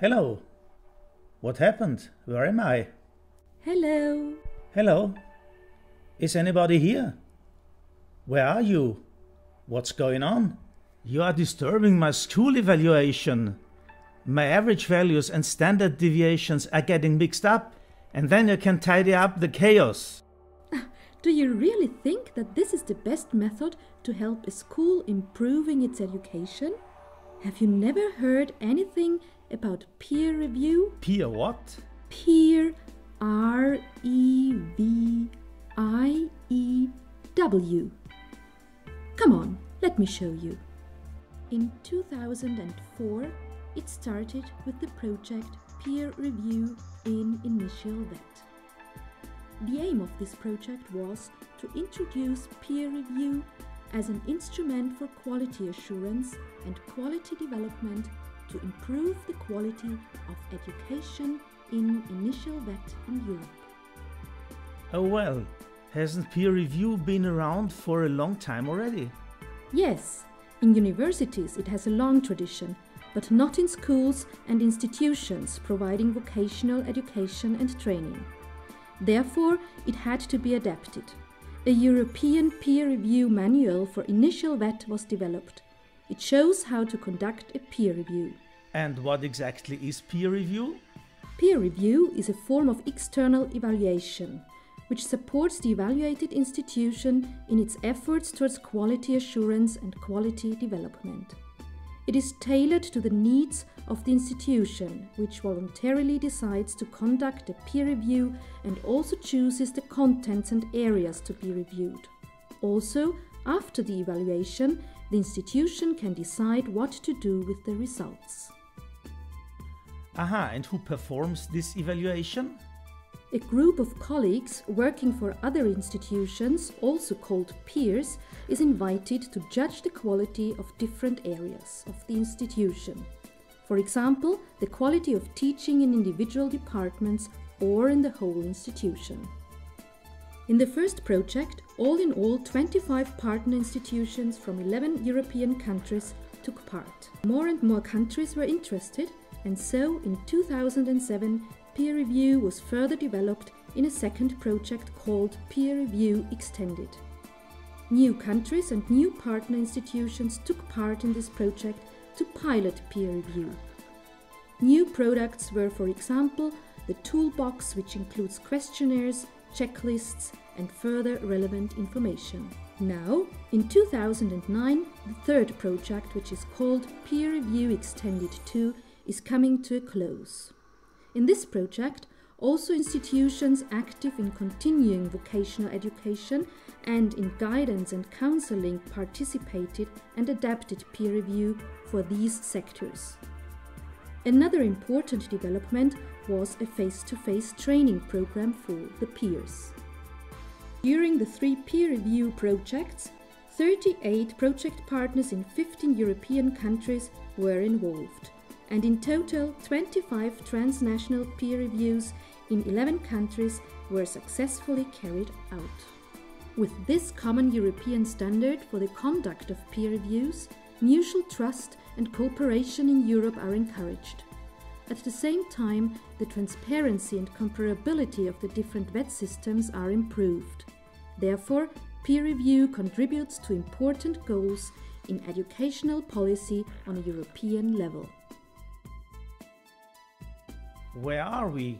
Hello. What happened? Where am I? Hello. Hello. Is anybody here? Where are you? What's going on? You are disturbing my school evaluation. My average values and standard deviations are getting mixed up, and then you can tidy up the chaos. Do you really think that this is the best method to help a school improving its education? Have you never heard anything about peer review? Peer what? Peer, R-E-V-I-E-W. Come on, let me show you. In 2004, it started with the project Peer Review in Initial Vet. The aim of this project was to introduce peer review as an instrument for quality assurance and quality development to improve the quality of education in Initial Vet in Europe. Oh well, hasn't peer review been around for a long time already? Yes, in universities it has a long tradition, but not in schools and institutions providing vocational education and training. Therefore, it had to be adapted. A European peer review manual for Initial Vet was developed. It shows how to conduct a peer review. And what exactly is peer review? Peer review is a form of external evaluation, which supports the evaluated institution in its efforts towards quality assurance and quality development. It is tailored to the needs of the institution, which voluntarily decides to conduct a peer review and also chooses the contents and areas to be reviewed. Also, after the evaluation, the institution can decide what to do with the results. Aha, and who performs this evaluation? A group of colleagues working for other institutions, also called peers, is invited to judge the quality of different areas of the institution. For example, the quality of teaching in individual departments or in the whole institution. In the first project, all in all 25 partner institutions from 11 European countries took part. More and more countries were interested, and so in 2007 peer review was further developed in a second project called Peer Review Extended. New countries and new partner institutions took part in this project to pilot peer review. New products were, for example, the toolbox, which includes questionnaires, checklists and further relevant information. Now, in 2009, the third project, which is called Peer Review Extended 2, is coming to a close. In this project, also institutions active in continuing vocational education and in guidance and counseling participated and adapted peer review for these sectors. Another important development was a face-to-face training program for the peers. During the 3 peer review projects, 38 project partners in 15 European countries were involved, and in total 25 transnational peer reviews in 11 countries were successfully carried out. With this common European standard for the conduct of peer reviews, mutual trust and cooperation in Europe are encouraged. At the same time, the transparency and comparability of the different vet systems are improved. Therefore, peer review contributes to important goals in educational policy on a European level. Where are we?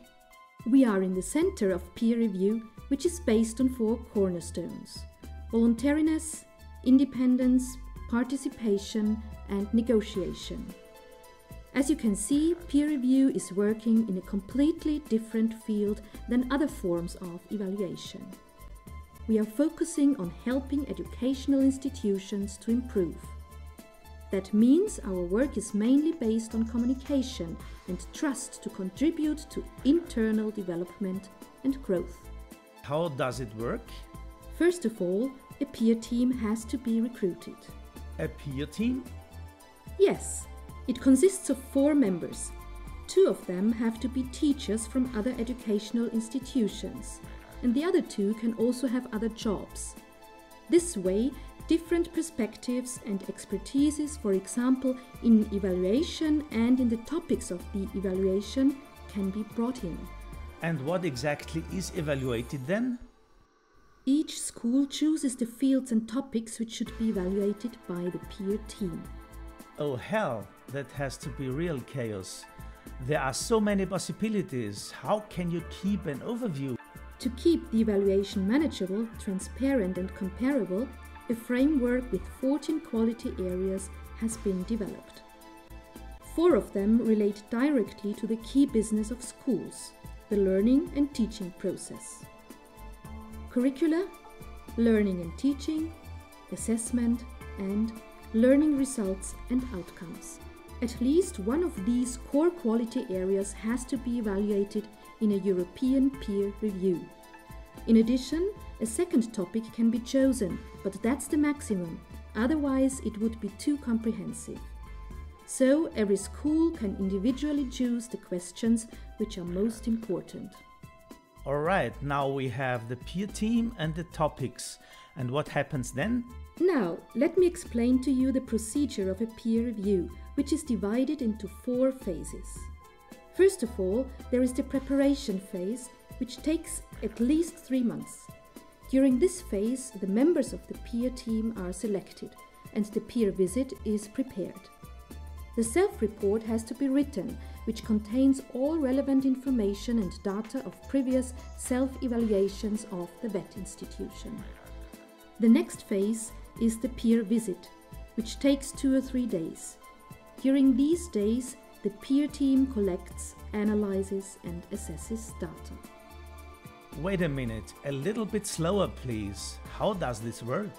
We are in the center of peer review, which is based on 4 cornerstones: voluntariness, independence, participation and negotiation. As you can see, peer review is working in a completely different field than other forms of evaluation. We are focusing on helping educational institutions to improve. That means our work is mainly based on communication and trust to contribute to internal development and growth. How does it work? First of all, a peer team has to be recruited. A peer team? Yes, it consists of 4 members. 2 of them have to be teachers from other educational institutions, and the other 2 can also have other jobs. This way, different perspectives and expertises, for example, in evaluation and in the topics of the evaluation, can be brought in. And what exactly is evaluated then? Each school chooses the fields and topics which should be evaluated by the peer team. Oh hell, that has to be real chaos. There are so many possibilities. How can you keep an overview? To keep the evaluation manageable, transparent and comparable, a framework with 14 quality areas has been developed. 4 of them relate directly to the key business of schools, the learning and teaching process. Curricula, learning and teaching, assessment, and learning results and outcomes. At least one of these core quality areas has to be evaluated in a European peer review. In addition, a second topic can be chosen, but that's the maximum, otherwise it would be too comprehensive. So every school can individually choose the questions which are most important. Alright, now we have the peer team and the topics. And what happens then? Now, let me explain to you the procedure of a peer review, which is divided into 4 phases. First of all, there is the preparation phase, which takes at least 3 months. During this phase, the members of the peer team are selected, and the peer visit is prepared. The self-report has to be written, which contains all relevant information and data of previous self-evaluations of the VET institution. The next phase is the peer visit, which takes 2 or 3 days. During these days, the peer team collects, analyzes and assesses data. Wait a minute, a little bit slower please. How does this work?